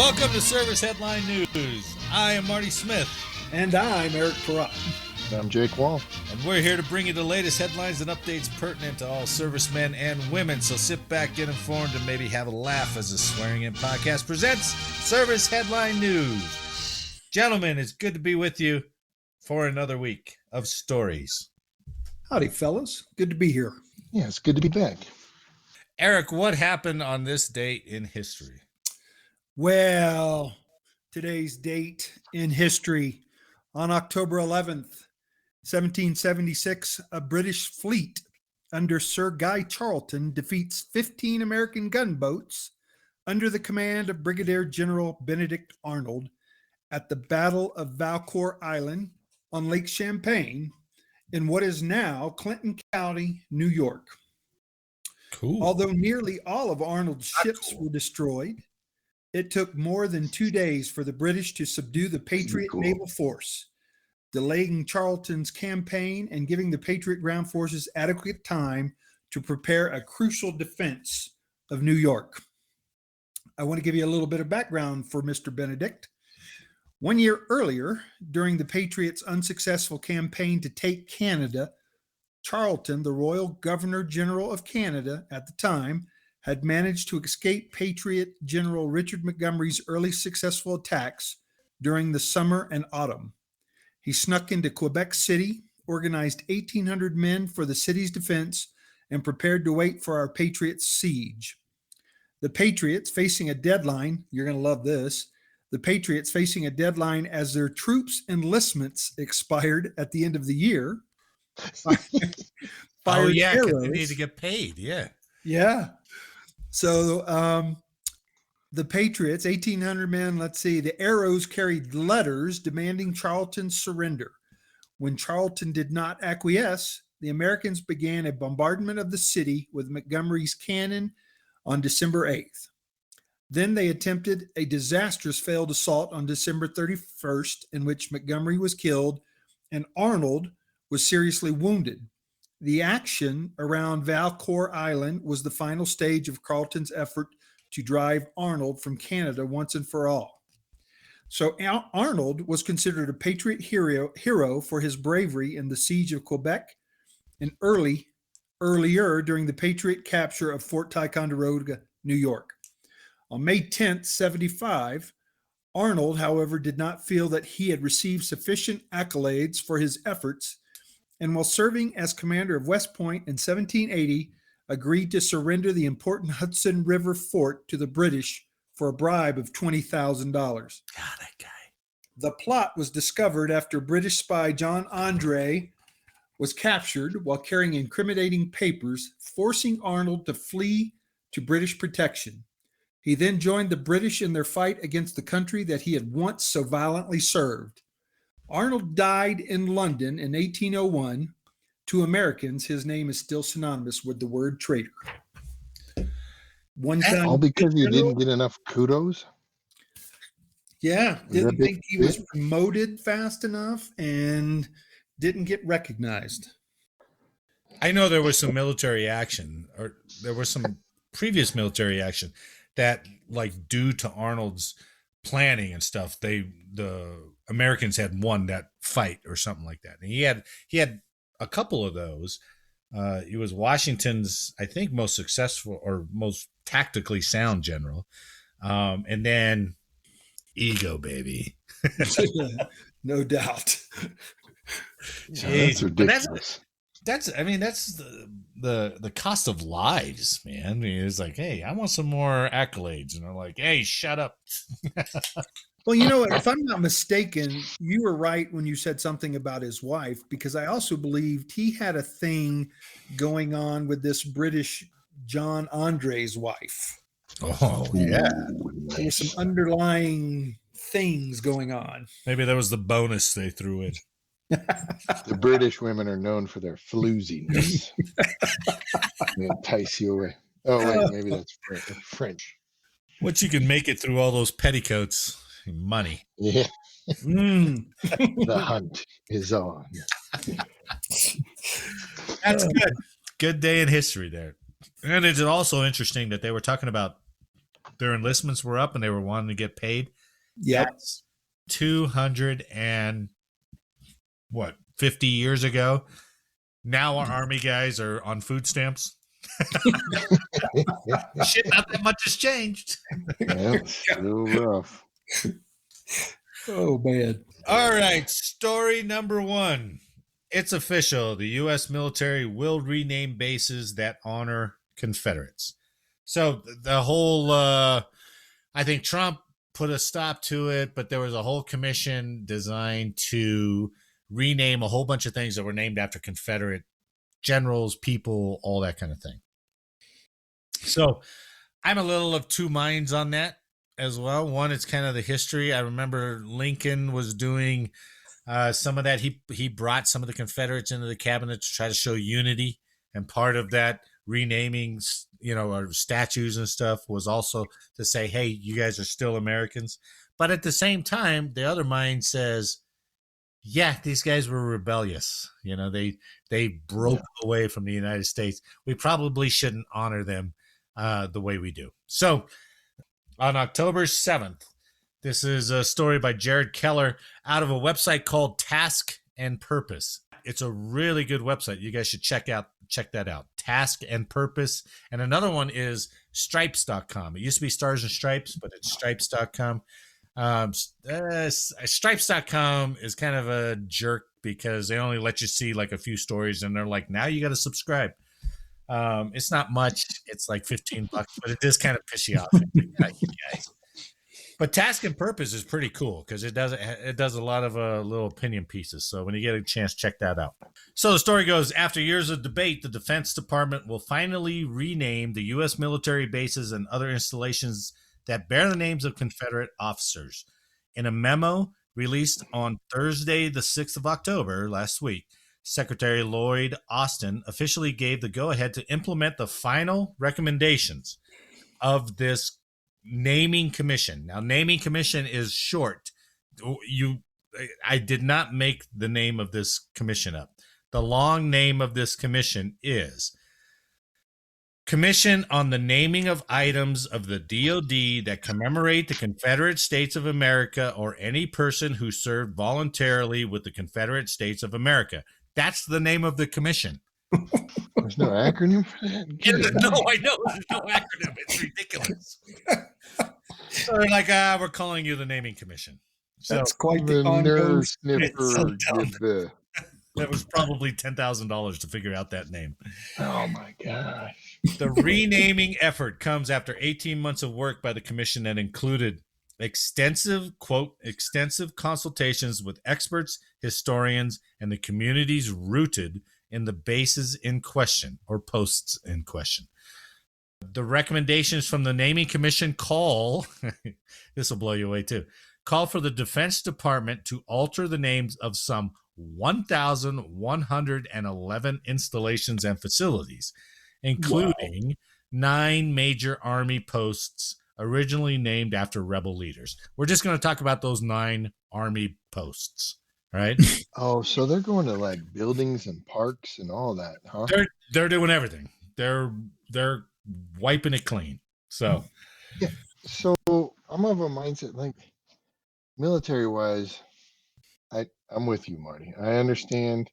Welcome to Service Headline News. I am Marty Smith. And I'm Eric Perrott. I'm Jake Wall. And we're here to bring you the latest headlines and updates pertinent to all servicemen and women. So sit back, get informed, and maybe have a laugh as the Swearing In Podcast presents Service Headline News. Gentlemen, it's good to be with you for another week of stories. Howdy, fellas. Good to be here. Yeah, it's good to be back. Eric, what happened on this date in history? Well, today's date in history, on October 11th, 1776, a British fleet under Sir Guy Charleton defeats 15 American gunboats under the command of Brigadier General Benedict Arnold at the Battle of Valcour Island on Lake Champlain in what is now Clinton County, New York. Cool. Although nearly all of Arnold's ships were destroyed, it took more than 2 days for the British to subdue the Patriot naval force, delaying Charlton's campaign and giving the Patriot ground forces adequate time to prepare a crucial defense of New York. I want to give you a little bit of background for Mr. Benedict. 1 year earlier, during the Patriots' unsuccessful campaign to take Canada, Charleton, the Royal Governor-General of Canada at the time, had managed to escape Patriot General Richard Montgomery's early successful attacks during the summer and autumn. He snuck into Quebec City, organized 1,800 men for the city's defense, and prepared to wait for our Patriots' siege. The Patriots facing a deadline, you're going to love this, the Patriots facing a deadline as their troops' enlistments expired at the end of the year. Oh, yeah, because they need to get paid, yeah. Yeah. So the Patriots, 1,800 men, the arrows carried letters demanding Charlton's surrender. When Charlton did not acquiesce, the Americans began a bombardment of the city with Montgomery's cannon on December 8th. Then they attempted a disastrous failed assault on December 31st, in which Montgomery was killed and Arnold was seriously wounded. The action around Valcour Island was the final stage of Charlton's effort to drive Arnold from Canada once and for all. So Arnold was considered a Patriot hero for his bravery in the siege of Quebec and earlier during the Patriot capture of Fort Ticonderoga, New York. On May 10th, 75, Arnold, however, did not feel that he had received sufficient accolades for his efforts, and while serving as commander of West Point in 1780, agreed to surrender the important Hudson River fort to the British for a bribe of $20,000. God, that guy. The plot was discovered after British spy John Andre was captured while carrying incriminating papers, forcing Arnold to flee to British protection. He then joined the British in their fight against the country that he had once so violently served. Arnold died in London in 1801. To Americans, his name is still synonymous with the word traitor. One time, all because you didn't get enough kudos? Yeah, didn't think he was promoted fast enough and didn't get recognized. I know there was some military action, or there was some previous military action that, like, due to Arnold's planning and stuff, the Americans had won that fight or something like that. And he had a couple of those. He was Washington's, I think, most successful or most tactically sound general. And then ego, baby. No doubt. Yeah, that's ridiculous. That's the cost of lives, man. I mean, it's like, hey, I want some more accolades. And they're like, hey, shut up. Well, you know, if I'm not mistaken, you were right when you said something about his wife, because I also believed he had a thing going on with this British John Andre's wife. Oh, yeah. There were some underlying things going on. Maybe that was the bonus they threw in. The British women are known for their flooziness. They entice you away. Oh, wait, maybe that's French. Once you can make it through all those petticoats, money. Yeah. The hunt is on. That's good. Good day in history there. And it's also interesting that they were talking about their enlistments were up and they were wanting to get paid. Yep. That's 200 and 50 years ago. Now our Army guys are on food stamps. Shit, not that much has changed. Yeah, still rough. Oh man. All right, story number 1. It's official. The U.S. military will rename bases that honor Confederates. So the whole, I think Trump put a stop to it, but there was a whole commission designed to rename a whole bunch of things that were named after Confederate generals, people, all that kind of thing. So I'm a little of two minds on that as well. One, it's kind of the history. I remember Lincoln was doing some of that. He brought some of the Confederates into the cabinet to try to show unity, and part of that renaming, or statues and stuff was also to say, hey, you guys are still Americans. But at the same time, the other mind says, yeah, these guys were rebellious. They broke away from the United States. We probably shouldn't honor them the way we do. So on October 7th, this is a story by Jared Keller out of a website called Task and Purpose. It's a really good website. You guys should check that out. Task and Purpose. And another one is stripes.com. It used to be Stars and Stripes, but it's stripes.com. Stripes.com is kind of a jerk because they only let you see like a few stories and they're like, now you got to subscribe. It's not much. It's like $15, but it does kind of piss you off. Yeah, you guys. But Task and Purpose is pretty cool because it does a lot of little opinion pieces. So when you get a chance, check that out. So the story goes, after years of debate, the Defense Department will finally rename the U.S. military bases and other installations that bear the names of Confederate officers. In a memo released on Thursday, the 6th of October, last week, Secretary Lloyd Austin officially gave the go-ahead to implement the final recommendations of this naming commission. Now, naming commission is short. I did not make the name of this commission up. The long name of this commission is Commission on the Naming of Items of the DoD that commemorate the Confederate States of America or any person who served voluntarily with the Confederate States of America. That's the name of the commission. There's no acronym for that? No, I know. There's no acronym. It's ridiculous. So they're like, we're calling you the naming commission. So that's quite the nerve ongoing. sniffer. That was probably $10,000 to figure out that name. Oh my gosh. The renaming effort comes after 18 months of work by the commission that included extensive consultations with experts, historians, and the communities rooted in the bases in question or posts in question. The recommendations from the naming commission call, this will blow you away too, call for the Defense Department to alter the names of some 1,111 installations and facilities, including 9 major Army posts originally named after rebel leaders. We're just going to talk about those 9 Army posts, right? Oh, so they're going to like buildings and parks and all that, huh? They're doing everything. They're wiping it clean. So, yeah. So I'm of a mindset like military-wise. I'm with you, Marty. I understand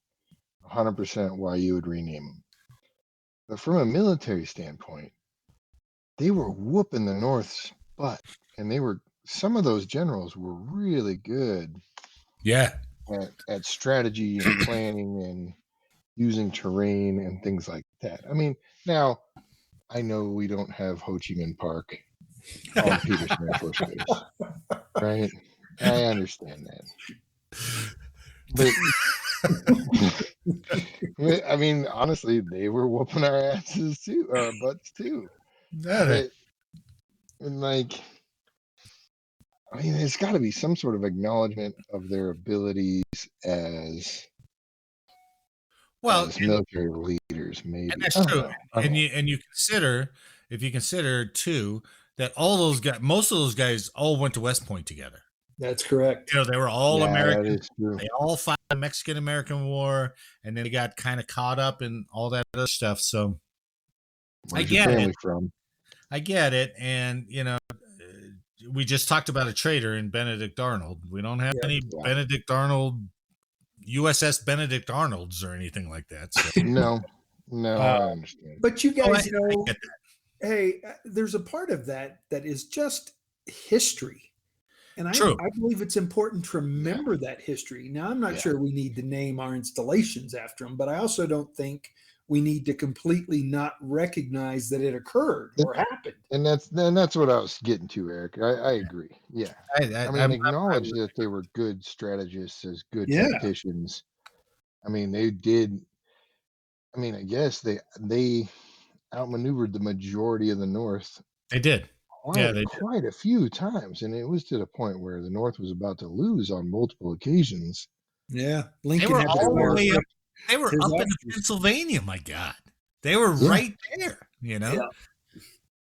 100% why you would rename them. But from a military standpoint, they were whooping the North's butt. And some of those generals were really good at strategy and planning and using terrain and things like that. I mean, now, I know we don't have Ho Chi Minh Park on Peterson Air Force Base, right? I understand that. But I mean, honestly, they were whooping our asses too, our butts too. And like, I mean, there's got to be some sort of acknowledgement of their abilities as military leaders, maybe. And that's true. And you consider, if you consider too, that all those guys, most of those guys all went to West Point together. That's correct. They were all American. That is true. They all fought the Mexican-American War, and then they got kind of caught up in all that other stuff. So Where's your family from? I get it. And, we just talked about a traitor in Benedict Arnold. We don't have any Yeah. Benedict Arnold, USS Benedict Arnolds or anything like that. So, No, I understand. But you guys I know, get that. hey, there's a part of that is just history. And True. I believe it's important to remember that history. Now, I'm not sure we need to name our installations after them, but I also don't think we need to completely not recognize that it occurred or happened. And that's what I was getting to, Eric. I agree. Yeah. I mean, acknowledge that they were good strategists, as good tacticians. I mean, they did. I mean, I guess they outmaneuvered the majority of the North. They did. Quite a few times, and it was to the point where the North was about to lose on multiple occasions. Yeah, Lincoln had to all the way up. They were up into Pennsylvania. My God, they were right there.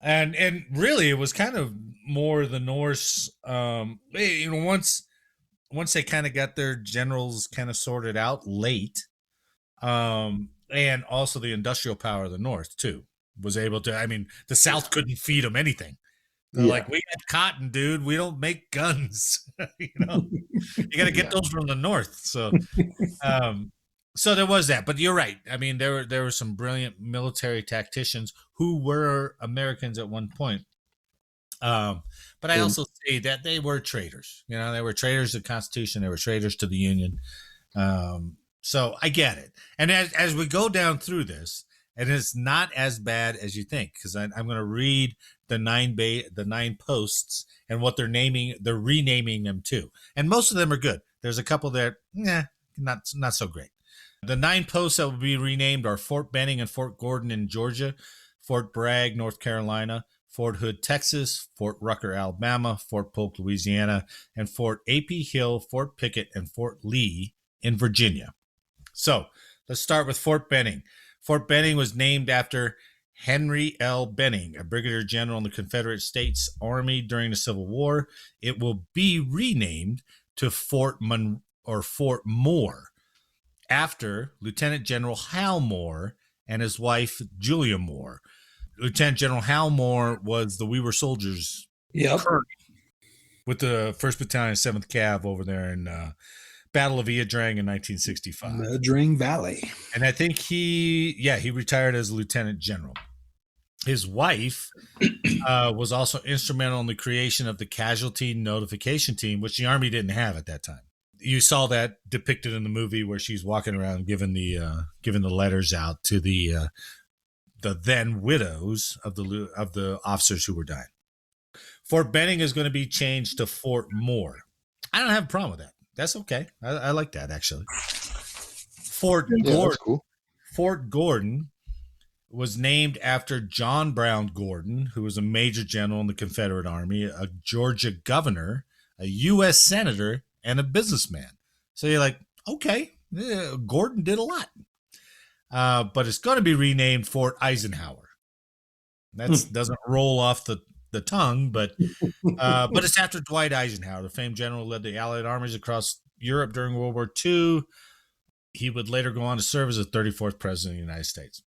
And really, it was kind of more the Norse. Once they kind of got their generals kind of sorted out late, and also the industrial power of the North too was able to. I mean, the South couldn't feed them anything. They're like, we had cotton, dude. We don't make guns. You got to get those from the North. So, so there was that. But you're right. I mean, there were some brilliant military tacticians who were Americans at one point. But I also say that they were traitors. They were traitors to the Constitution. They were traitors to the Union. So I get it. And as we go down through this, and it's not as bad as you think, because I'm going to read the nine posts and what they're renaming them to, and most of them are good. There's a couple that, not so great. The 9 posts that will be renamed are Fort Benning and Fort Gordon in Georgia, Fort Bragg, North Carolina, Fort Hood, Texas, Fort Rucker, Alabama, Fort Polk, Louisiana, and Fort A.P. Hill, Fort Pickett, and Fort Lee in Virginia. So let's start with Fort Benning. Fort Benning was named after Henry L. Benning, a brigadier general in the Confederate States Army during the Civil War. It will be renamed to Fort Moore after Lieutenant General Hal Moore and his wife, Julia Moore. Lieutenant General Hal Moore was the We Were Soldiers with the 1st Battalion, 7th Cav over there in Battle of Eadrang in 1965. Eadrang Valley. And I think he retired as a lieutenant general. His wife was also instrumental in the creation of the Casualty Notification Team, which the Army didn't have at that time. You saw that depicted in the movie where she's walking around giving the letters out to the then widows of the officers who were dying. Fort Benning is going to be changed to Fort Moore. I don't have a problem with that. That's okay. I like that, actually. Fort Gordon was named after John Brown Gordon, who was a major general in the Confederate Army, a Georgia governor, a U.S. senator, and a businessman. So you're like, okay, Gordon did a lot. But it's going to be renamed Fort Eisenhower. That doesn't roll off the tongue, but it's after Dwight Eisenhower, the famed general who led the Allied armies across Europe during World War II. He would later go on to serve as the 34th president of the United States.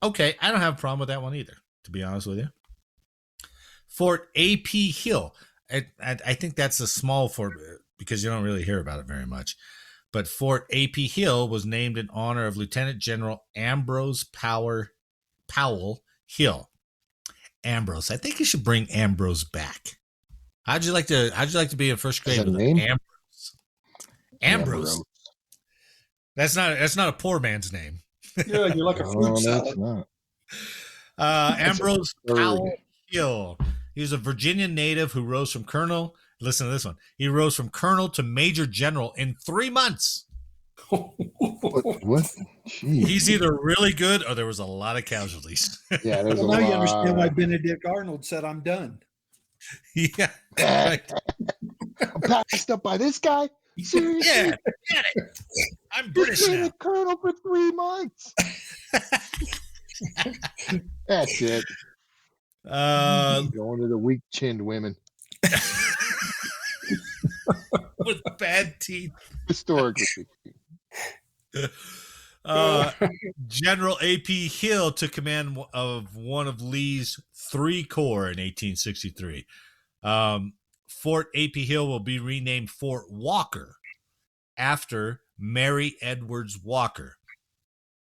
Okay, I don't have a problem with that one either, to be honest with you. Fort A.P. Hill. I think that's a small fort because you don't really hear about it very much. But Fort A.P. Hill was named in honor of Lieutenant General Ambrose Powell Hill. Ambrose. I think you should bring Ambrose back. How'd you like to be in first grade with Ambrose? Ambrose. That's not a poor man's name. Yeah, you're like a fruit salad. Not. Ambrose Powell Hill. He was a Virginia native who rose from colonel. Listen to this one. He rose from colonel to major general in 3 months. What? Jeez. He's either really good or there was a lot of casualties. Yeah, well, now you understand why Benedict Arnold said, "I'm done." Yeah, right. I'm passed up by this guy. Seriously? Yeah, get it. I'm British now. Colonel for 3 months. That's it. Going to the weak-chinned women with bad teeth. Historically. Uh, General A.P. Hill took command of one of Lee's 3 corps in 1863. Fort A.P. Hill will be renamed Fort Walker after Mary Edwards Walker,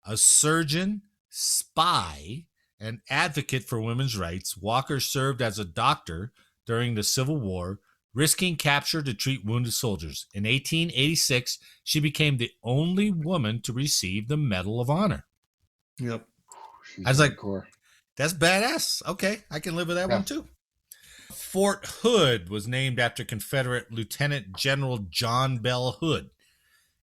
a surgeon, spy, and advocate for women's rights. Walker served as a doctor during the Civil War, risking capture to treat wounded soldiers. In 1886, she became the only woman to receive the Medal of Honor. Yep. She's I was like, hardcore. that's badass. Okay, I can live with that Yeah. one too. Fort Hood was named after Confederate Lieutenant General John Bell Hood.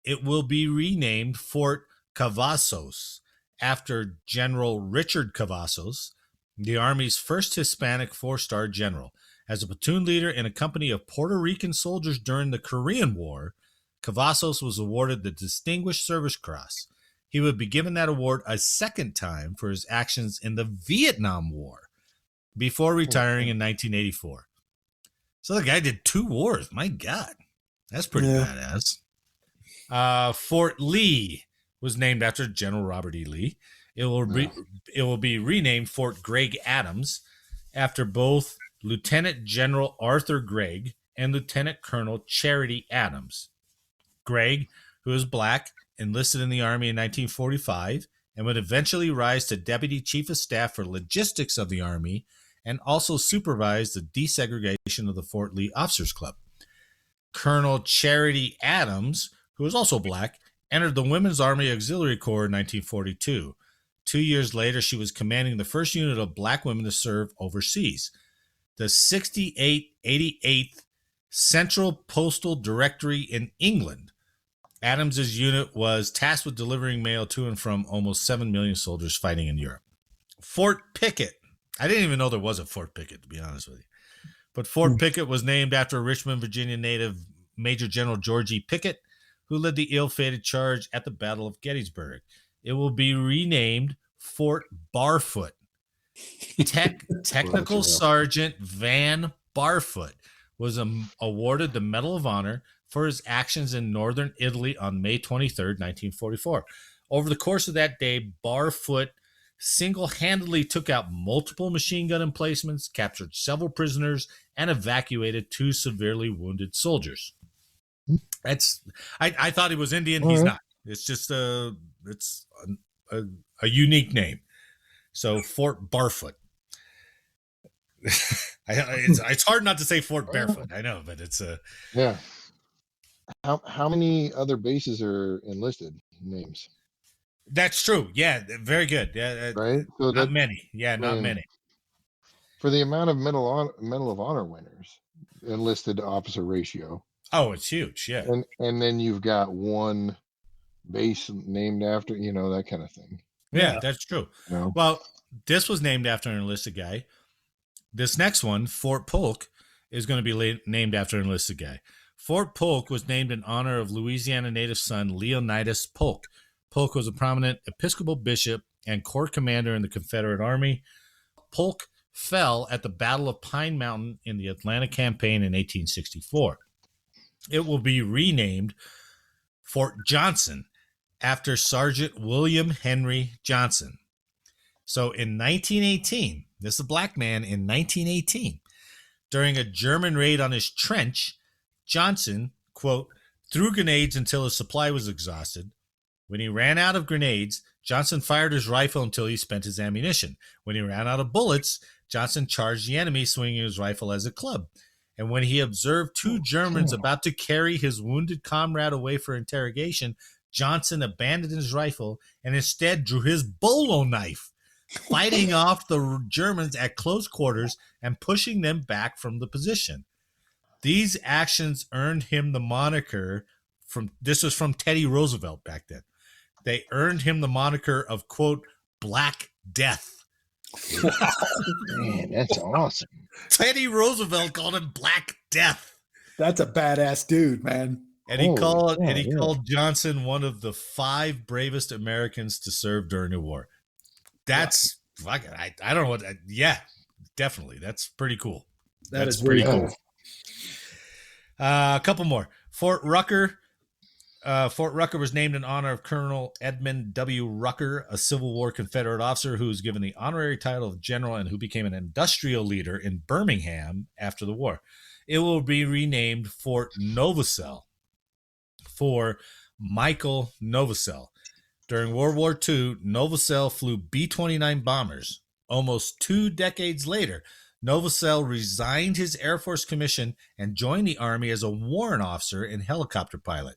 It will be renamed Fort Cavazos after General Richard Cavazos, the Army's first Hispanic 4-star general. As a platoon leader in a company of Puerto Rican soldiers during the Korean War, Cavazos was awarded the Distinguished Service Cross. He would be given that award a second time for his actions in the Vietnam War before retiring in 1984. So the guy did 2 wars. My God, that's pretty badass. Fort Lee was named after General Robert E. Lee. It will be renamed Fort Gregg Adams after both Lieutenant General Arthur Gregg and Lieutenant Colonel Charity Adams. Gregg, who is black, enlisted in the Army in 1945 and would eventually rise to Deputy Chief of Staff for Logistics of the Army and also supervise the desegregation of the Fort Lee Officers Club. Colonel Charity Adams, who was also black, entered the Women's Army Auxiliary Corps in 1942. 2 years later, she was commanding the first unit of black women to serve overseas. The 6888th Central Postal Directory in England. Adams's unit was tasked with delivering mail to and from almost 7 million soldiers fighting in Europe. Fort Pickett. I didn't even know there was a Fort Pickett, to be honest with you. But Fort Pickett was named after Richmond, Virginia native Major General George E. Pickett, who led the ill-fated charge at the Battle of Gettysburg. It will be renamed Fort Barfoot. Technical Sergeant Van Barfoot was awarded the Medal of Honor for his actions in northern Italy on May 23, 1944. Over the course of that day, Barfoot single-handedly took out multiple machine gun emplacements, captured several prisoners, and evacuated 2 severely wounded soldiers. I thought he was Indian. He's not. It's just a unique name. So Fort Barfoot. It's hard not to say Fort Barefoot. I know, but it's a Yeah. How many other bases are enlisted names? That's true. Yeah, very good. Yeah, Right. So not many. Yeah, not many. For the amount of Medal of Honor winners, enlisted to officer ratio. Oh, it's huge. Yeah. And then you've got one base named after, that kind of thing. Yeah, that's true. No. Well, this was named after an enlisted guy. This next one, Fort Polk, is going to be named after an enlisted guy. Fort Polk was named in honor of Louisiana native son Leonidas Polk. Polk was a prominent Episcopal bishop and corps commander in the Confederate Army. Polk fell at the Battle of Pine Mountain in the Atlanta Campaign in 1864. It will be renamed Fort Johnson after Sergeant William Henry Johnson. So in 1918, this is a black man in 1918, during a German raid on his trench, Johnson, quote, threw grenades until his supply was exhausted. When he ran out of grenades, Johnson fired his rifle until he spent his ammunition. When he ran out of bullets, Johnson charged the enemy, swinging his rifle as a club. And when he observed 2 Germans about to carry his wounded comrade away for interrogation, Johnson abandoned his rifle and instead drew his bolo knife, fighting off the Germans at close quarters and pushing them back from the position. These actions earned him the moniker this was from Teddy Roosevelt back then. They earned him the moniker of, quote, Black Death. Man, that's awesome. Teddy Roosevelt called him Black Death. That's a badass dude, man. And he called Johnson one of the 5 bravest Americans to serve during the war. That's fucking, I don't know what. Yeah, definitely. That's pretty cool. That's pretty really cool. A couple more. Fort Rucker Fort Rucker was named in honor of Colonel Edmund W. Rucker, a Civil War Confederate officer who was given the honorary title of general and who became an industrial leader in Birmingham after the war. It will be renamed Fort Novosel for Michael Novosel. During World War II, Novosel flew B-29 bombers. Almost 2 decades later, Novosel resigned his Air Force commission and joined the Army as a warrant officer and helicopter pilot.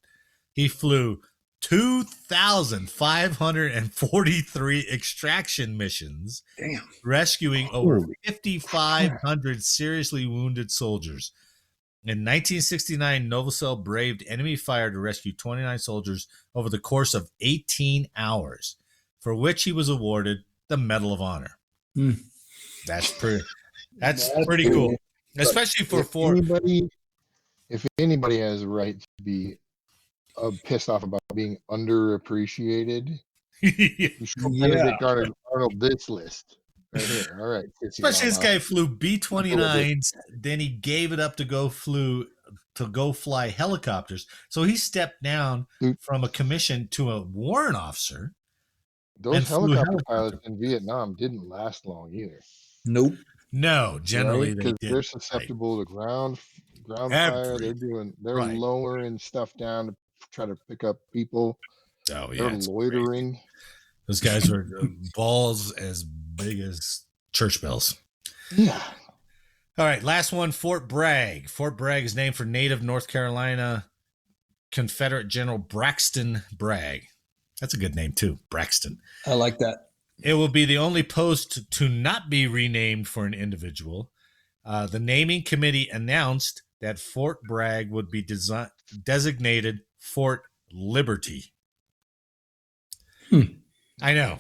He flew 2,543 extraction missions, Damn. rescuing over Holy 5,500 seriously wounded soldiers. In 1969, Novosel braved enemy fire to rescue 29 soldiers over the course of 18 hours, for which he was awarded the Medal of Honor. Hmm. That's pretty cool, especially for if anybody has a right to be pissed off about being underappreciated, you show Benedict Arnold this list right here. All right, Especially this guy flew B-29s, then he gave it up to go fly helicopters. So he stepped down from a commission to a warrant officer. Those helicopter pilots in Vietnam didn't last long either. Nope. No, generally because they didn't. They're susceptible to ground fire. They're lowering stuff down to try to pick up people. Oh yeah, they're loitering. Crazy. Those guys were balls as big as church bells. Yeah. All right, last one, Fort Bragg. Fort Bragg is named for native North Carolina Confederate General Braxton Bragg. That's a good name too, Braxton. I like that. It will be the only post to not be renamed for an individual. The naming committee announced that Fort Bragg would be designated Fort Liberty. I know.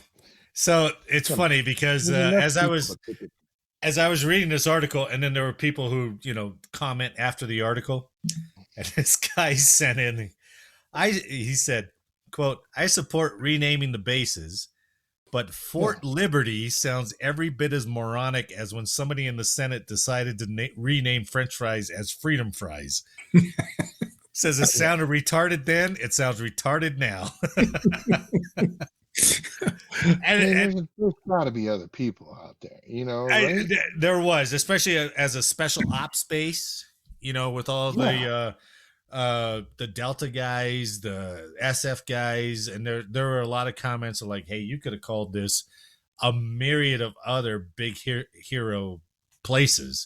So it's funny because as I was reading this article, and then there were people who, comment after the article, and this guy sent in, he said, quote, "I support renaming the bases, but Fort Liberty sounds every bit as moronic as when somebody in the Senate decided to rename French fries as Freedom Fries." Says it sounded retarded then, it sounds retarded now. and there's got to be other people out there, right? There was, especially as a special ops base, with all the Delta guys, the SF guys, and there were a lot of comments of like, hey, you could have called this a myriad of other big hero places,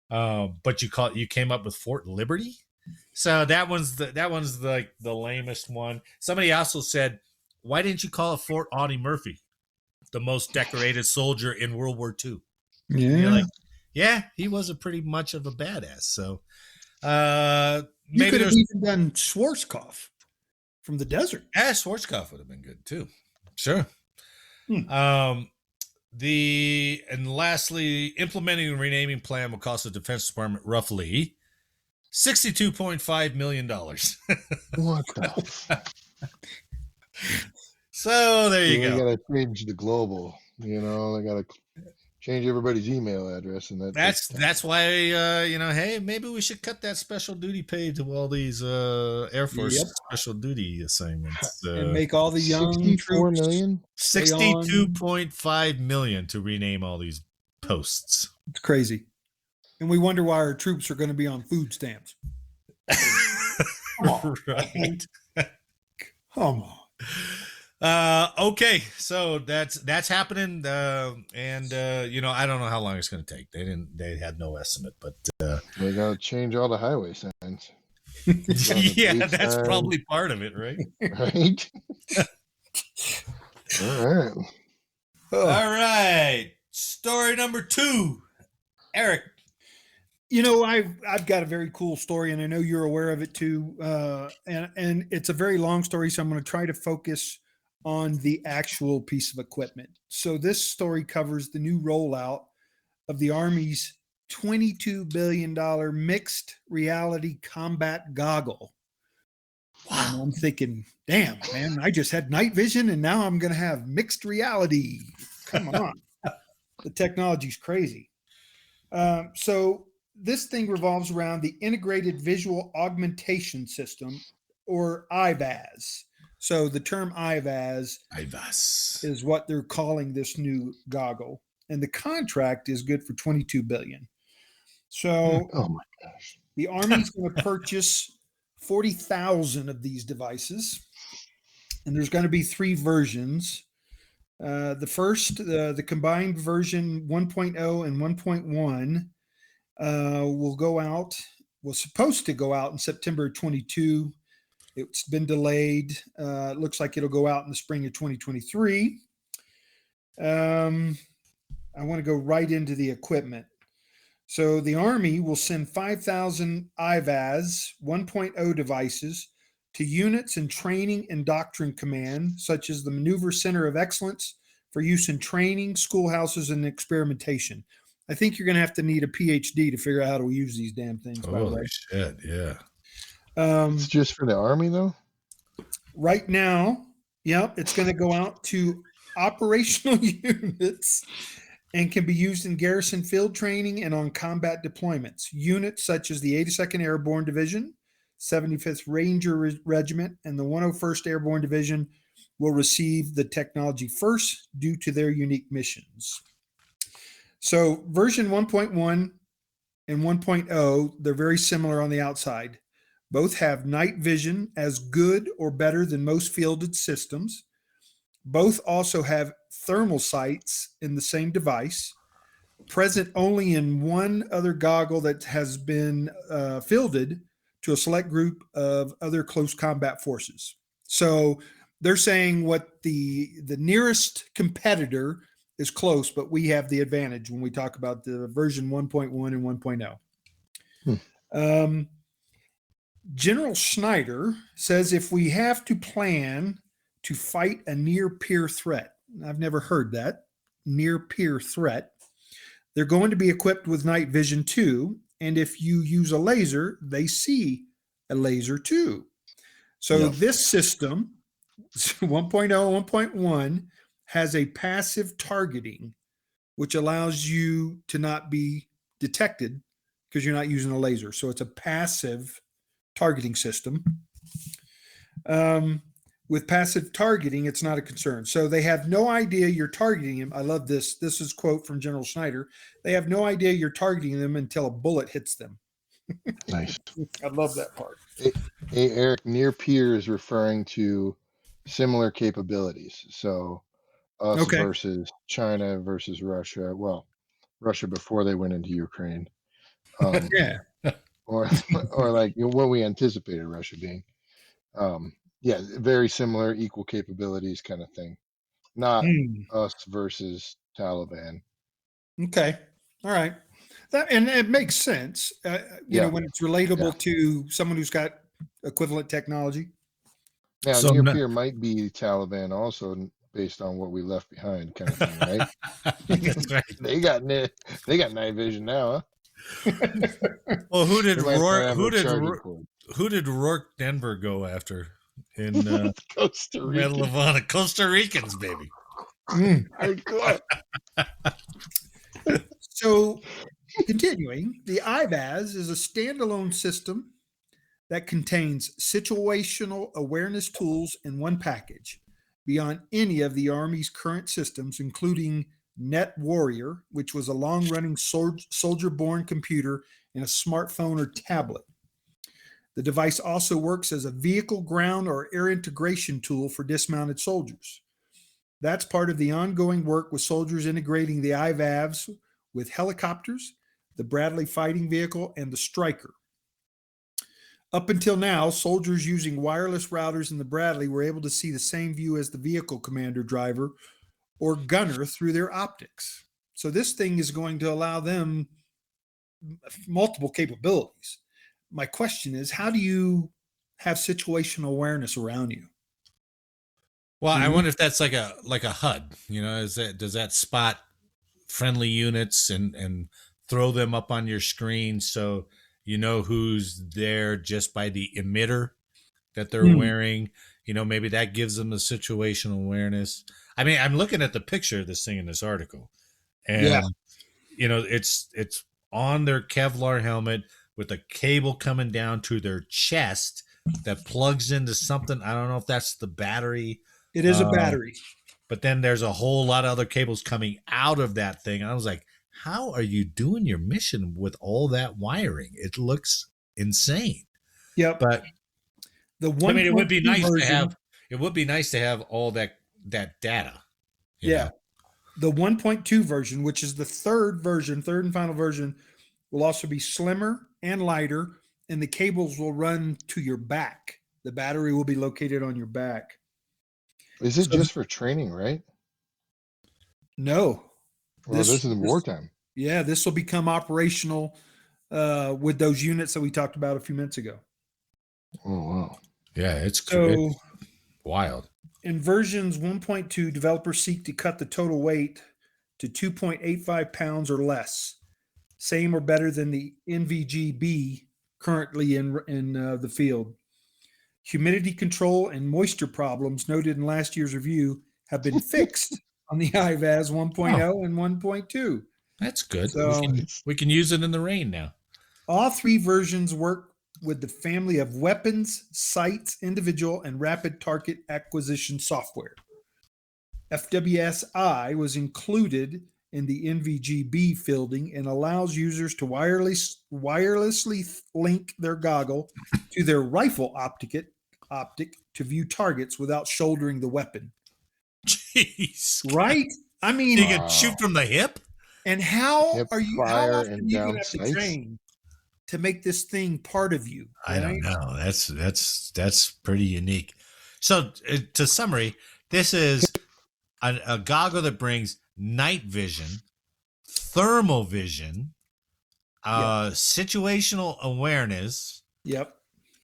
but you came up with Fort Liberty. So that one's like the lamest one. Somebody also said, why didn't you call it Fort Audie Murphy, the most decorated soldier in World War II? Yeah. And you're like, yeah, he was a pretty much of a badass. So you could have even done Schwarzkopf from the desert. Yeah, Schwarzkopf would have been good too. Sure. Lastly, implementing the renaming plan will cost the Defense Department roughly $62.5 million. What the? So there you go. They got to change the global. They got to change everybody's email address, and that's why hey, maybe we should cut that special duty pay to all these Air Force special duty assignments and make all the young troops $62.5 million to rename all these posts. It's crazy, and we wonder why our troops are going to be on food stamps. Right. Come on. Okay, so that's happening, and I don't know how long it's going to take. They had no estimate, but they got to change all the highway signs. Yeah, that's probably part of it, right? Right. All right. Story number 2, Eric. I've got a very cool story, and I know you're aware of it too. And it's a very long story, so I'm going to try to focus on the actual piece of equipment. So this story covers the new rollout of the Army's $22 billion mixed reality combat goggle. Wow. And I'm thinking, damn, man, I just had night vision and now I'm going to have mixed reality. Come on. The technology's crazy. So this thing revolves around the integrated visual augmentation system, or IVAS. So the term IVAS IVAS. is what they're calling this new goggle, and the contract is good for 22 billion. So Oh my gosh. the Army's going to purchase 40,000 of these devices, and there's going to be 3 versions. The first, the combined version 1.0 and 1.1 will go out, was supposed to go out in September 22. It's been delayed. It looks like it'll go out in the spring of 2023. I want to go right into the equipment. So the Army will send 5,000 IVAS 1.0 devices to units in training and doctrine command, such as the Maneuver Center of Excellence, for use in training, schoolhouses, and experimentation. I think you're going to have to need a PhD to figure out how to use these damn things, by the way. Holy shit, yeah. It's just for the Army, though? Right now, yeah, it's going to go out to operational units and can be used in garrison field training and on combat deployments. Units such as the 82nd Airborne Division, 75th Ranger Regiment, and the 101st Airborne Division will receive the technology first due to their unique missions. So version 1.1 and 1.0, they're very similar on the outside. Both have night vision as good or better than most fielded systems. Both also have thermal sights in the same device, present only in one other goggle that has been fielded to a select group of other close combat forces. So they're saying what the nearest competitor is close, but we have the advantage when we talk about the version 1.1 and 1.0. General Schneider says if we have to plan to fight a near-peer threat, I've never heard that, near-peer threat, they're going to be equipped with night vision too, and if you use a laser, they see a laser too. So this system, 1.0, 1.1, has a passive targeting, which allows you to not be detected because you're not using a laser. So it's a passive targeting system. With passive targeting, it's not a concern. So they have no idea you're targeting them. I love this. This is a quote from General Schneider. They have no idea you're targeting them until a bullet hits them. Nice. I love that part. Hey, Eric, near peer is referring to similar capabilities. So us versus China versus Russia. Well, Russia before they went into Ukraine. Yeah. Or like what we anticipated Russia being. Yeah, very similar, equal capabilities kind of thing. Not us versus Taliban. Okay. All right. And it makes sense, you know, when it's relatable to someone who's got equivalent technology. Now, So near peer might be Taliban also, based on what we left behind, kind of thing, right? That's right. They got night vision now, huh? Well, who did They might not Rourke? have Who no did charging cord. who did Rourke Denver go after in Costa Medal Rica. of Honor? Costa Ricans, baby. Hardcore. So, continuing, the IVAS is a standalone system that contains situational awareness tools in one package, beyond any of the Army's current systems, including Net Warrior, which was a long-running soldier-borne computer in a smartphone or tablet. The device also works as a vehicle, ground, or air integration tool for dismounted soldiers. That's part of the ongoing work with soldiers integrating the IVAVs with helicopters, the Bradley fighting vehicle, and the Stryker. Up until now, soldiers using wireless routers in the Bradley were able to see the same view as the vehicle commander, driver, or gunner through their optics. So this thing is going to allow them multiple capabilities. My question is, how do you have situational awareness around you? Well, I wonder if that's like a HUD. You know, does that spot friendly units and throw them up on your screen so you know who's there just by the emitter that they're wearing? You know, maybe that gives them a situational awareness. I mean, I'm looking at the picture of this thing in this article, and you know, it's on their Kevlar helmet with a cable coming down to their chest that plugs into something. I don't know if that's the battery. It is a Uh, battery. but then there's a whole lot of other cables coming out of that thing. And I was like, how are you doing your mission with all that wiring? It looks insane. Yep. But The I mean, it would be 1.2 nice to version. have. It would be nice to have all that data. You Yeah. know? The 1.2 version, which is the third and final version, will also be slimmer and lighter, and the cables will run to your back. The battery will be located on your back. Is it So just for training, right? no, Well, this is wartime. yeah, this will become operational with those units that we talked about a few minutes ago. Oh wow. Yeah, it's So wild. in versions 1.2, developers seek to cut the total weight to 2.85 pounds or less, same or better than the NVGB currently in the field. Humidity control and moisture problems noted in last year's review have been fixed on the IVAS 1.0 and 1.2. That's good. So We can use it in the rain now. all three versions work with the family of weapons, sights, individual, and rapid target acquisition software. FWS-I was included in the NVGB fielding and allows users to wirelessly link their goggle to their rifle optic to view targets without shouldering the weapon. Jeez. Right? I mean, You can shoot from the hip? and how Hip how fire often and are you down gonna have to sights. train to make this thing part of you? I don't Right? know. That's pretty unique. So, to summary, this is a goggle that brings night vision, thermal vision, situational awareness, Yep.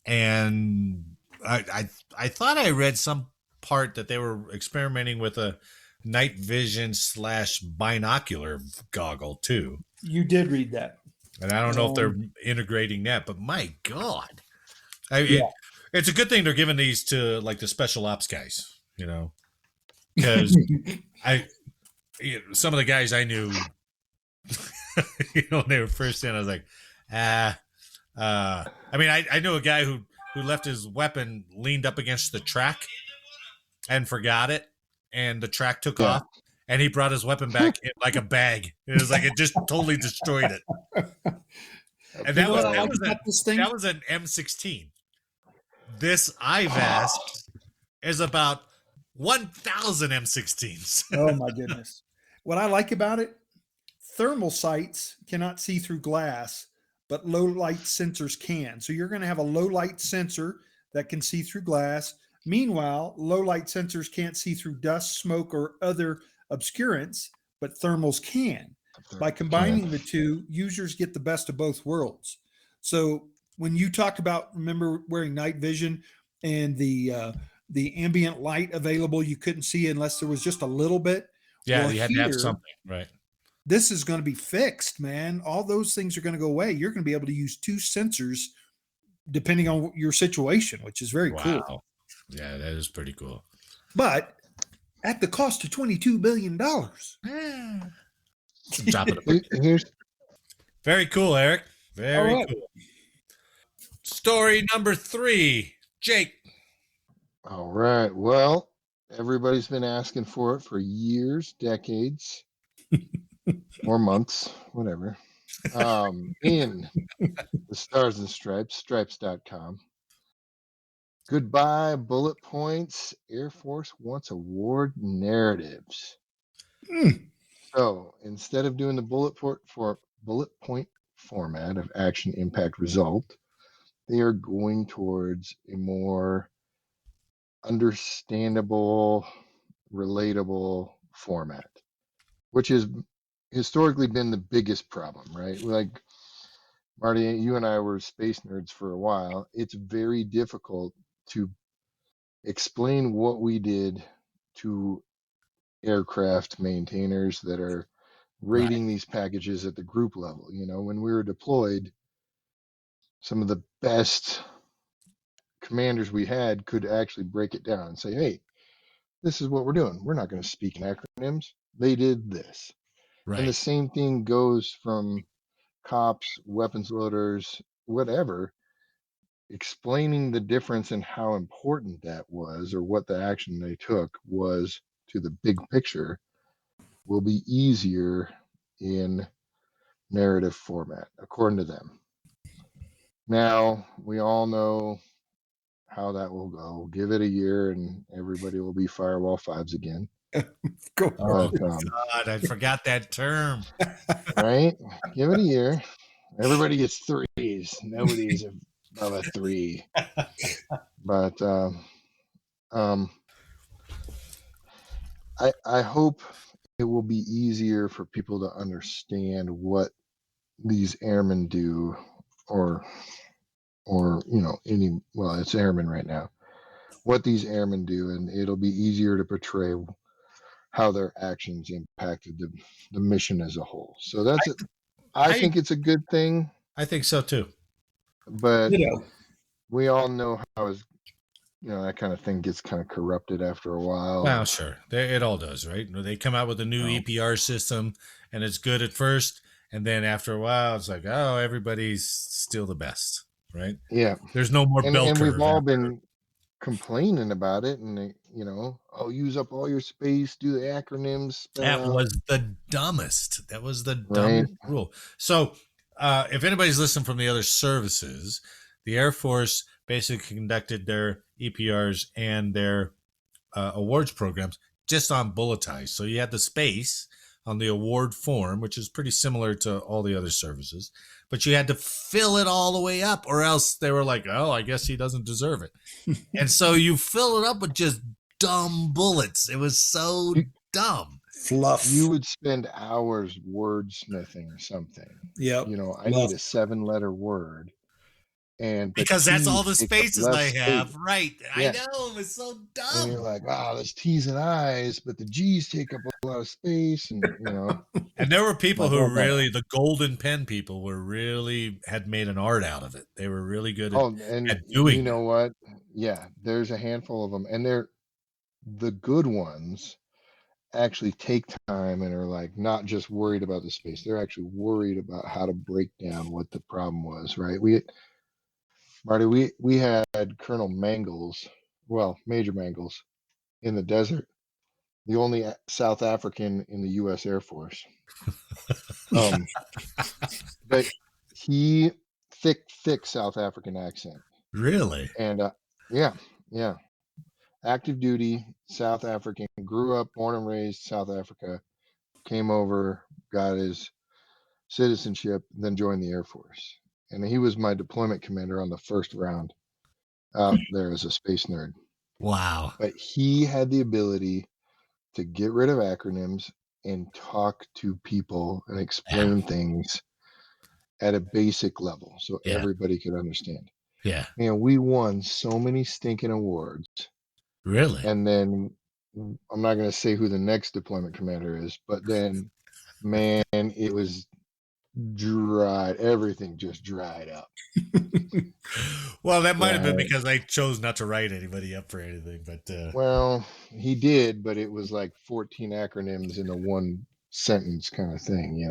and I thought I read some part that they were experimenting with a night vision / binocular goggle too. You did read that. And I don't know if they're integrating that, but my God, Yeah. it's a good thing they're giving these to like the special ops guys, you know, because some of the guys I knew, when they were first in, I was like, I mean, I knew a guy who left his weapon leaned up against the track and forgot it, and the track took off, and he brought his weapon back in like a bag. It was like it just totally destroyed it. And that was an M16. This IVAS is about 1,000 M16s. Oh my goodness. What I like about it, thermal sights cannot see through glass, but low light sensors can. So you're going to have a low light sensor that can see through glass. Meanwhile, low light sensors can't see through dust, smoke, or other obscurants, but thermals can. By combining the two, users get the best of both worlds. So when you talked about, remember wearing night vision and the ambient light available, you couldn't see unless there was just a little bit. Yeah, Well, you had to have something, right? This is going to be fixed, man. All those things are going to go away. You're going to be able to use two sensors depending on your situation, which is very cool. Yeah, that is pretty cool. But at the cost of $22 billion. Drop it. Very cool, Eric. Very cool. Story number 3, Jake. All right. Well, everybody's been asking for it for years, decades, or months, whatever. In the Stars and Stripes, stripes.com. Goodbye, bullet points. Air Force wants award narratives. So instead of doing the bullet point format of action, impact, result, they are going towards a more understandable, relatable format, which has historically been the biggest problem, right? Like Marty, you and I were space nerds for a while. It's very difficult to explain what we did to aircraft maintainers that are rating these packages at the group level. When we were deployed, some of the best commanders we had could actually break it down and say, hey, this is what we're doing. We're not going to speak in acronyms. They did this. Right. And the same thing goes from cops, weapons loaders, whatever. explaining the difference and how important that was, or what the action they took was to the big picture, will be easier in narrative format, according to them. Now, we all know how that will go. Give it a year and everybody will be Firewall 5s again. Go Oh, But, God, I forgot that term. right? Give it a year. Everybody gets 3s. Nobody's above a 3. But I hope it will be easier for people to understand what these airmen do, or it's airmen right now, what these airmen do, and it'll be easier to portray how their actions impacted the mission as a whole. So that's it. I I think it's a good thing, I think so too. but You know, we all know how that kind of thing gets kind of corrupted after a while. Well, sure, it all does, right? They come out with a new EPR system, and it's good at first, and then after a while, it's like, oh, everybody's still the best, right? Yeah, There's no more bell and we've curve. all been complaining about it, and use up all your space, do the acronyms, spell That out, was the dumbest. That was the right? dumbest rule. So, if anybody's listening from the other services, the Air Force basically conducted their EPRs and their awards programs just on bulletized. So you had the space on the award form, which is pretty similar to all the other services, but you had to fill it all the way up, or else they were like, oh, I guess he doesn't deserve it. And so you fill it up with just dumb bullets. It was so dumb. fluff. You would spend hours wordsmithing something. Yep. I need a 7-letter word, but Because that's all the T's take up spaces less I have. space. Right. Yeah. I know. It's so And you're dumb. like, wow, there's T's and I's, but the G's take up a lot of space, and And there were people like, who oh god. really, the golden pen people had made an art out of it. They were really good Oh, and at you doing know that. what? Yeah, there's a handful of them, and they're the good ones. Actually take time and are like not just worried about the space, they're actually worried about how to break down what the problem was, right? We had Colonel Mangles, Major Mangles, in the desert, the only South African in the U.S. Air Force. But he thick South African accent. Really? And yeah, active duty South African, grew up, born and raised South Africa, came over, got his citizenship, then joined the Air Force. And he was my deployment commander on the first round out there as a space nerd. Wow. But he had the ability to get rid of acronyms and talk to people and explain things at a basic level so Yeah. everybody could understand. Yeah. And we won so many stinking awards. Really? And then I'm not going to say who the next deployment commander is, but then, man, it was dried. Everything just dried up. Well, that might have been because I chose not to write anybody up for anything, but Well, he did, but it was like 14 acronyms in a one sentence kind of thing,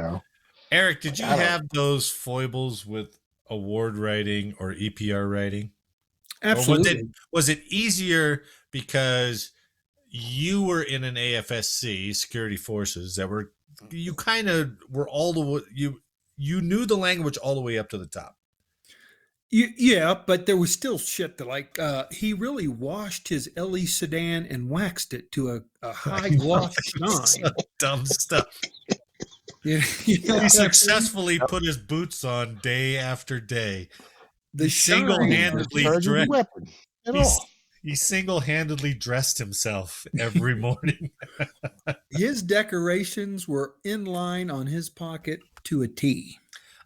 Eric, did you I don't- have those foibles with award writing or EPR writing? Absolutely. Or was it easier because you were in an AFSC, security forces, that were, you kind of were all the way, you knew the language all the way up to the top? Yeah, but there was still shit that he really washed his LE sedan and waxed it to a high gloss shine. Dumb stuff. He He successfully put his boots on day after day. The single-handedly discharging the weapon at all. He single-handedly dressed himself every morning. His decorations were in line on his pocket to a T.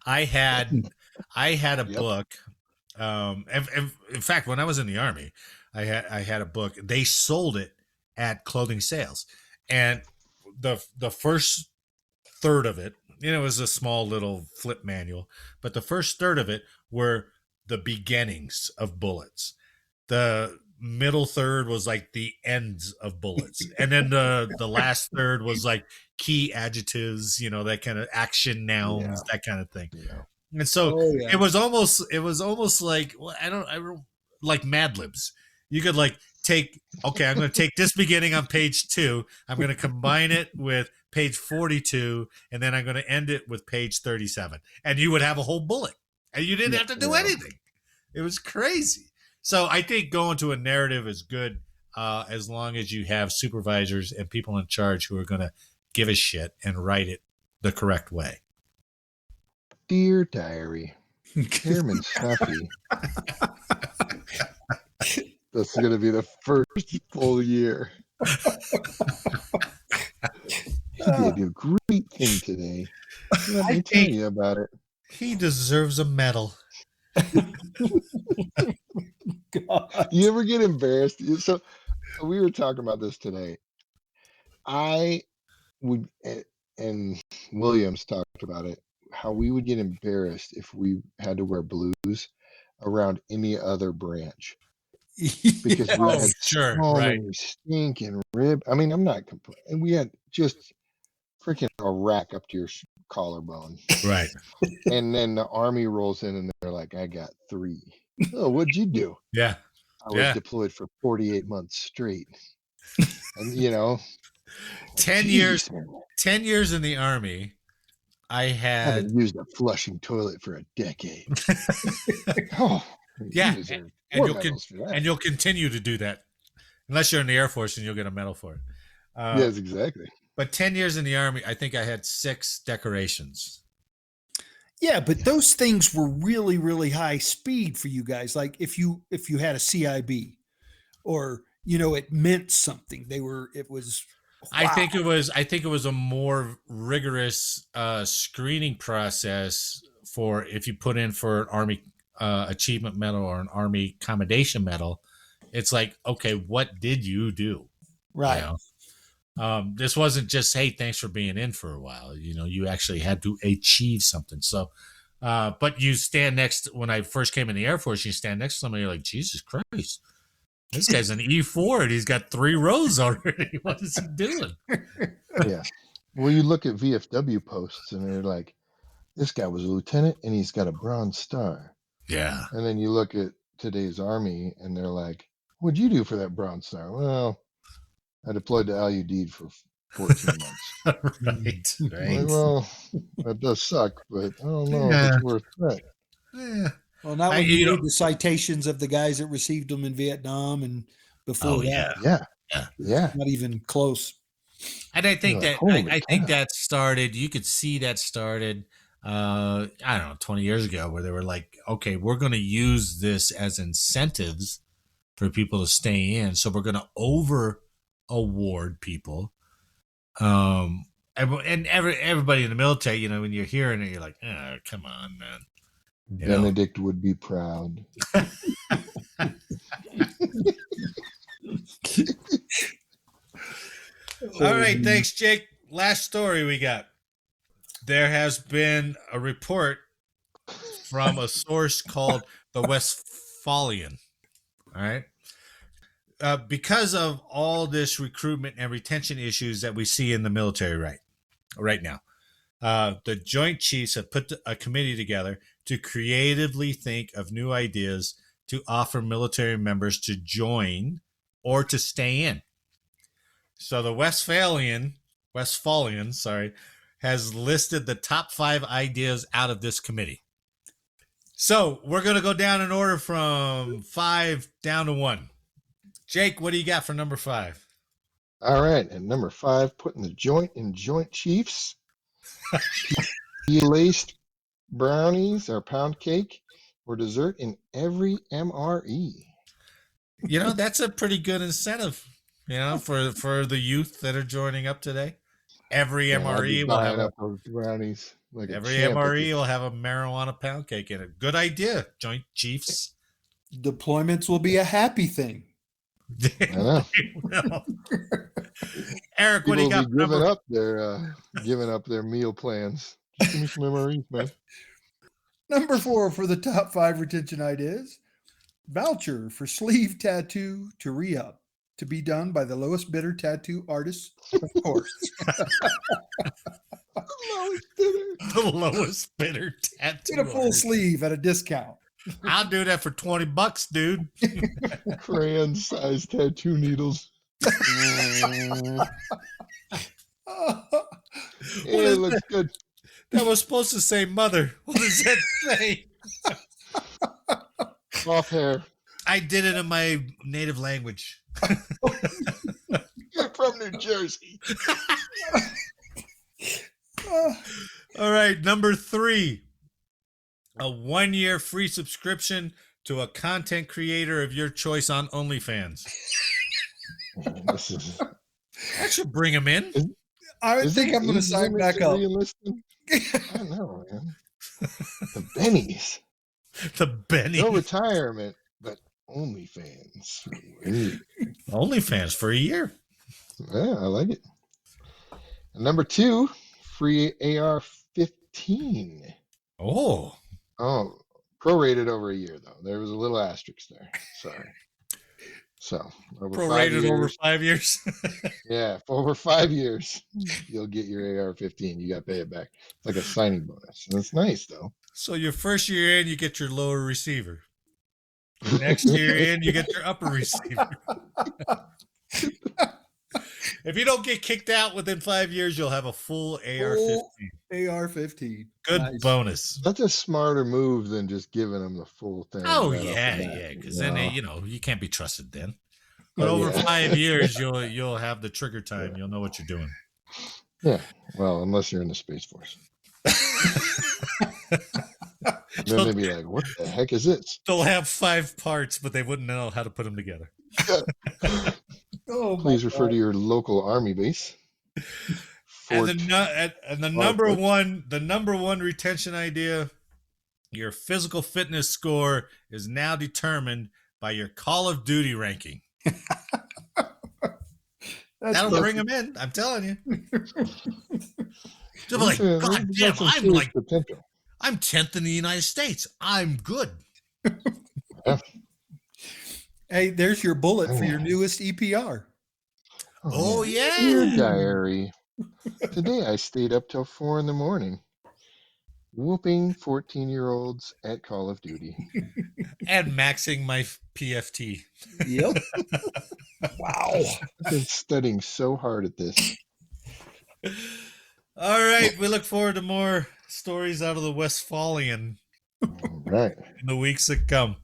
I had a book. In fact, when I was in the Army, I had a book. They sold it at clothing sales, and the first third of it, it was a small little flip manual, but the first third of it were the beginnings of bullets. The middle third was like the ends of bullets, and then the last third was like key adjectives, that kind of action nouns, that kind of thing. Yeah. And so Oh, yeah. it was almost like, well, I don't like Mad Libs. You could like take, okay, I'm going to take this beginning on page 2. I'm going to combine it with page 42, and then I'm going to end it with page 37. And you would have a whole bullet, and you didn't have to do anything. It was crazy. So I think going to a narrative is good, as long as you have supervisors and people in charge who are going to give a shit and write it the correct way. Dear Diary, Chairman Snuffy. That's going to be the first full year. He did a great thing today. Let me tell you about it. He deserves a medal. God. You ever get embarrassed? So we were talking about this today. I would, and Williams talked about it, how we would get embarrassed if we had to wear blues around any other branch. Because we had so many stinking rib. I mean, I'm not complaining. And we had just freaking a rack up to your collarbone. Right. And then the Army rolls in and they're like, I got 3. Oh, what'd you do? Yeah. I was deployed for 48 months straight. And 10 years in the Army. I haven't used a flushing toilet for a decade. Oh, yeah. And you'll continue to do that unless you're in the Air Force, and you'll get a medal for it. Yes, exactly. But 10 years in the Army, I think I had 6 decorations. Yeah, but those things were really, really high speed for you guys. Like if you had a CIB, or it meant something. It was. Wow. I think it was a more rigorous screening process for if you put in for an Army Achievement Medal or an Army Commendation Medal. It's like, okay, what did you do? Right. This wasn't just, hey, thanks for being in for a while. You actually had to achieve something. So, but you stand next, when I first came in the Air Force, you stand next to somebody, you're like, Jesus Christ, this guy's an E4 and he's got 3 rows already. What is he doing? Yeah. Well, you look at VFW posts and they're like, this guy was a lieutenant and he's got a Bronze Star. Yeah. And then you look at today's Army and they're like, what'd you do for that Bronze Star? Well, I deployed to Al-Udeid for 14 months. Right. Like, well, that does suck, but I don't know if it's worth that. Yeah. Well, not when you read the citations of the guys that received them in Vietnam and before that. Yeah. Not even close. And I think I think that started, you could see that started, I don't know, 20 years ago, where they were like, okay, we're going to use this as incentives for people to stay in. So we're going to over award people. And everybody in the military, when you're hearing it, you're like, oh, come on, man. Benedict would be proud. All right, thanks, Jake. Last story we got. There has been a report from a source called the Westphalian. All right. Because of all this recruitment and retention issues that we see in the military right now, the Joint Chiefs have put a committee together to creatively think of new ideas to offer military members to join or to stay in. So the Westphalian, has listed the top 5 ideas out of this committee. So we're going to go down in order from 5 down to 1. Jake, what do you got for number 5? All right. And number 5, putting the joint in Joint Chiefs. Laced brownies or pound cake or dessert in every MRE. That's a pretty good incentive, for the youth that are joining up today. Every MRE will have up those brownies. Like every MRE will have a marijuana pound cake in it. Good idea, Joint Chiefs. Deployments will be a happy thing. I know. Eric, what do you got? Giving up their meal plans. Just give me some MREs, man. Number 4 for the top 5 retention ideas: voucher for sleeve tattoo to re-up, to be done by the lowest bidder tattoo artist, of course. The lowest bidder Get a full sleeve at a discount. I'll do that for $20, dude. Crayon-sized tattoo needles. Mm, it looks good. That was supposed to say mother. What does that say? Off hair. I did it in my native language. You're from New Jersey. All right, number 3. A 1-year free subscription to a content creator of your choice on OnlyFans. This is. That should bring him in. I think I'm going to sign back up. I don't know, man. The bennies. The Benny. No retirement, but OnlyFans. OnlyFans for a year. Yeah, I like it. And number 2, free AR-15. Oh, prorated over a year though. There was a little asterisk there. Sorry. So prorated over 5 years. Yeah, for over 5 years, you'll get your AR-15. You got to pay it back. It's like a signing bonus, and it's nice though. So your first year in, you get your lower receiver. Next year in, you get your upper receiver. If you don't get kicked out within 5 years, you'll have a full AR-15. AR-15. Good Nice. bonus. That's a smarter move than just giving them the full thing. Oh right off the yeah, bat, yeah. Because then you can't be trusted then. But Oh, over yeah. 5 years, you'll have the trigger time. You'll know what you're doing. Yeah. Well, unless you're in the Space Force. Then they'd be like, "What the heck is this?" They'll have 5 parts, but they wouldn't know how to put them together. Oh, my Please refer God. to your local Army base. And Fort- the number one retention idea, your physical fitness score is now determined by your Call of Duty ranking. That'll bring them in. I'm telling you. They'll be like, That's God got damn, some I'm serious like, potential. I'm 10th in the United States. I'm good. Hey, there's your bullet for your newest EPR. Oh, yeah. Dear diary. Today I stayed up till 4 a.m. whooping 14-year-olds at Call of Duty. And maxing my PFT. Yep. Wow. I've been studying so hard at this. All right. We look forward to more stories out of the Westphalian All right. in the weeks that come.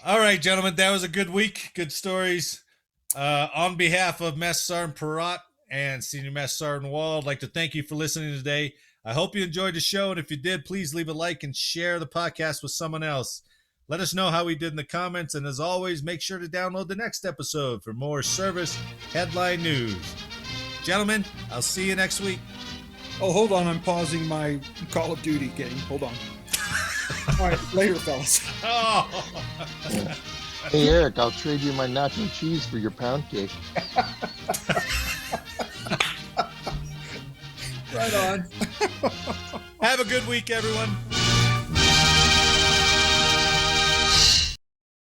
All right, gentlemen, that was a good week. Good stories. On behalf of Master Sergeant Perrott and Senior Master Sergeant Wall, I'd like to thank you for listening today. I hope you enjoyed the show, and if you did, please leave a like and share the podcast with someone else. Let us know how we did in the comments, and as always, make sure to download the next episode for more service headline news. Gentlemen, I'll see you next week. Oh, hold on. I'm pausing my Call of Duty game. Hold on. All right. Later, fellas. Oh. Hey, Eric, I'll trade you my nacho cheese for your pound cake. Right on. Have a good week, everyone.